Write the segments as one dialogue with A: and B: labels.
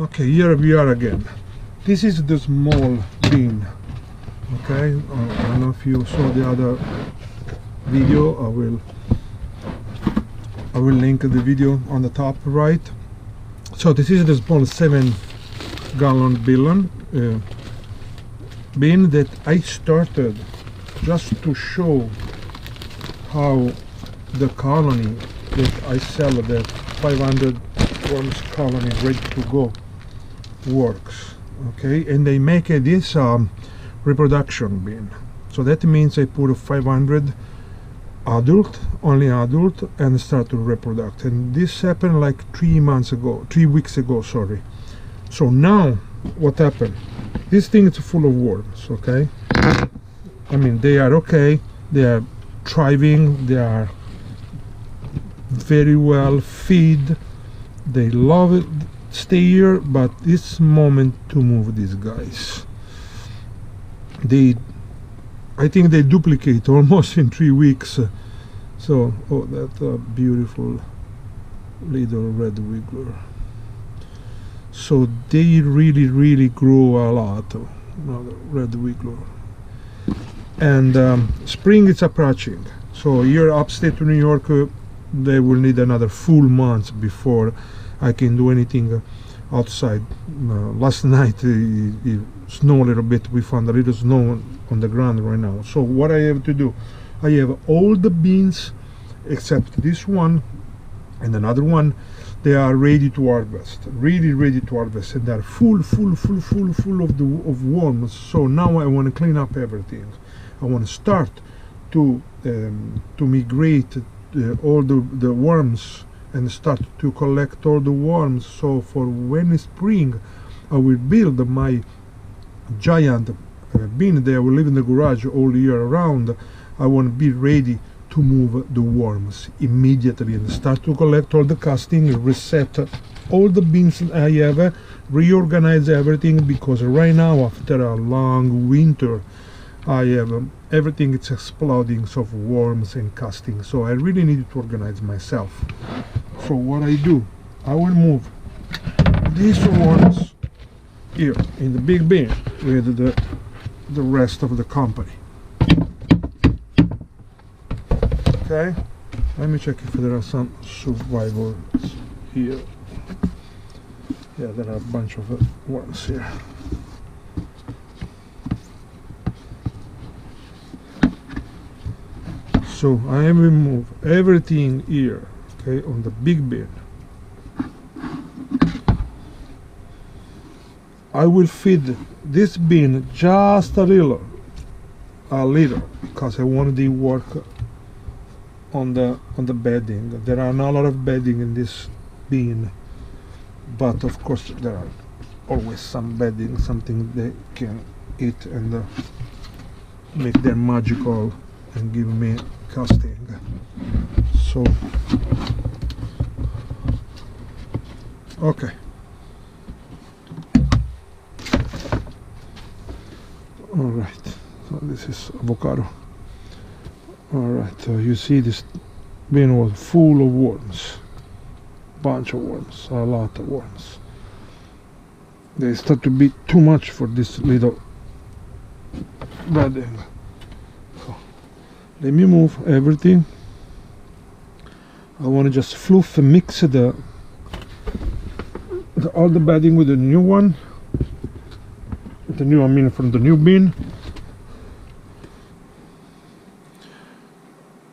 A: Okay, here we are again. This is the small bin. Okay, I don't know if you saw the other video. I will link the video on the top right. So this is the small 7-gallon bin that I started just to show how the colony that I sell, the 500 worms colony ready to go, works. Okay, and they make this reproduction bin. So that means I put 500 only adult, and start to reproduce. And this happened like 3 weeks ago, sorry. So now what happened? This thing is full of worms. Okay, I mean, they are okay, they are thriving, they are very well fed, they love it, stay here, but it's moment to move these guys. I think they duplicate almost in 3 weeks. So, oh, that beautiful little red wiggler. So they really grow a lot. Another red wiggler. And spring is approaching. So here upstate New York, they will need another full month before I can do anything outside. Last night it snowed a little bit. We found a little snow on the ground right now. So what I have to do, I have all the bins except this one and another one. They are ready to harvest, really ready to harvest, and they are full of worms. So now I want to clean up everything. I want to start to migrate all the worms and start to collect all the worms. So for when it's spring, I will build my giant bin that will live in the garage all year around. I want to be ready to move the worms immediately and start to collect all the casting, reset all the bins I have, reorganize everything, because right now after a long winter I have everything is exploding of worms and casting. So I really need to organize myself. So what I do, I will move these worms here in the big bin with the rest of the company. Okay, let me check if there are some survivors here. Yeah, there are a bunch of worms here. So I will move everything here, okay, on the big bin. I will feed this bin just a little, because I want to work on the bedding. There are not a lot of bedding in this bin, but of course there are always some bedding, something they can eat and make them magical and give me casting. So okay, all right, so this is avocado. All right, so you see this bin was full of worms, bunch of worms, a lot of worms. They start to be too much for this little bedding. So let me move everything. I want to just fluff and mix all the bedding with the new one, I mean from the new bin.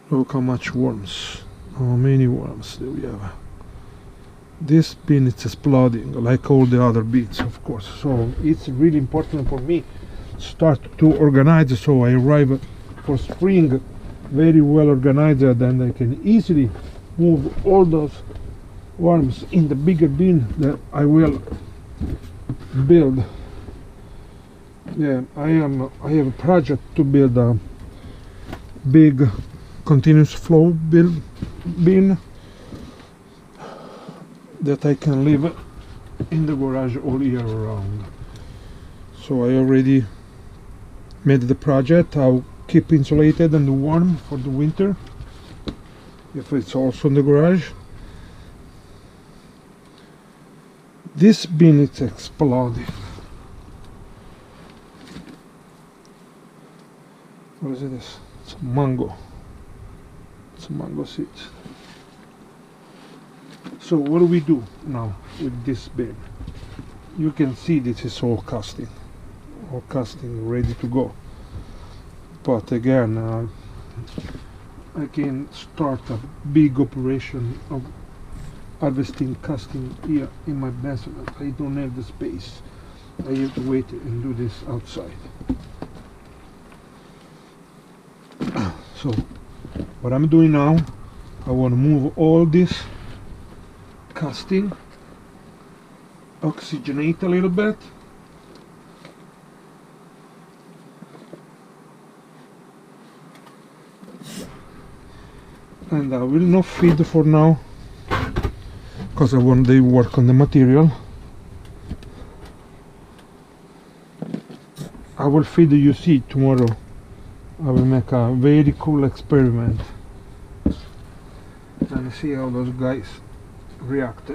A: Look how much worms, how many worms do we have. This bin is exploding like all the other bins, of course. So it's really important for me start to organize, so I arrive for spring very well organized, and I can easily move all those worms in the bigger bin that I will build. Yeah, I have a project to build a big continuous flow bin that I can live in the garage all year round. So I already made the project. I'll keep insulated and warm for the winter if it's also in the garage. This bin is exploding. What is this? It's mango. It's mango seeds. So what do we do now with this bin? You can see this is all casting ready to go. But again, I can start a big operation of harvesting casting here in my basement. I don't have the space. I have to wait and do this outside. So what I'm doing now, I want to move all this casting, oxygenate a little bit, and I will not feed for now because I want to work on the material. I will feed, you see, tomorrow. I will make a very cool experiment and see how those guys react.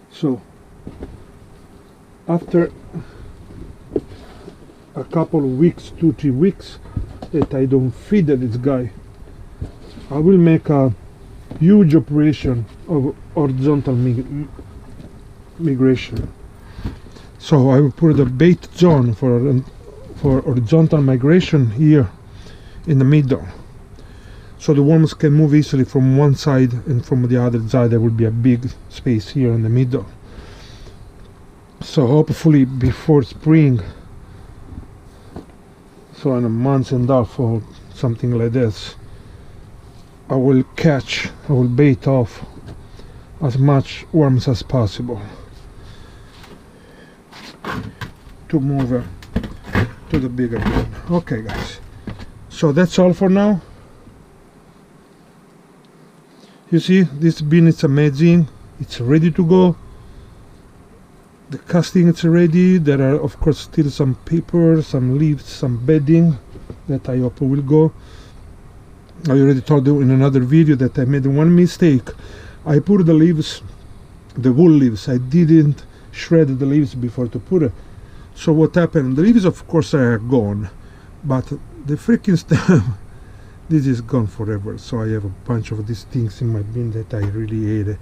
A: So after a couple of weeks, 2-3 weeks that I don't feed this guy, I will make a huge operation of horizontal migration. So I will put a bait zone for horizontal migration here in the middle, so the worms can move easily from one side, and from the other side there will be a big space here in the middle. So hopefully before spring, so in a month and a half or something like this, I will bait off as much worms as possible to move to the bigger bin. Okay guys, so that's all for now. You see, this bin is amazing. It's ready to go. The casting is ready. There are of course still some paper, some leaves, some bedding that I hope will go. I already told you in another video that I made one mistake. I put the leaves, the wool leaves, I didn't shred the leaves before to put it. So what happened? The leaves of course are gone, but the freaking stem, this is gone forever. So I have a bunch of these things in my bin that I really hate.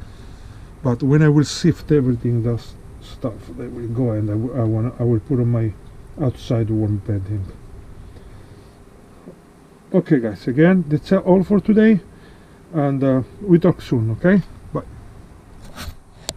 A: But when I will sift everything, those stuff, they will go, and I will put on my outside warm bedding. Okay guys, again, that's all for today, and we talk soon, okay?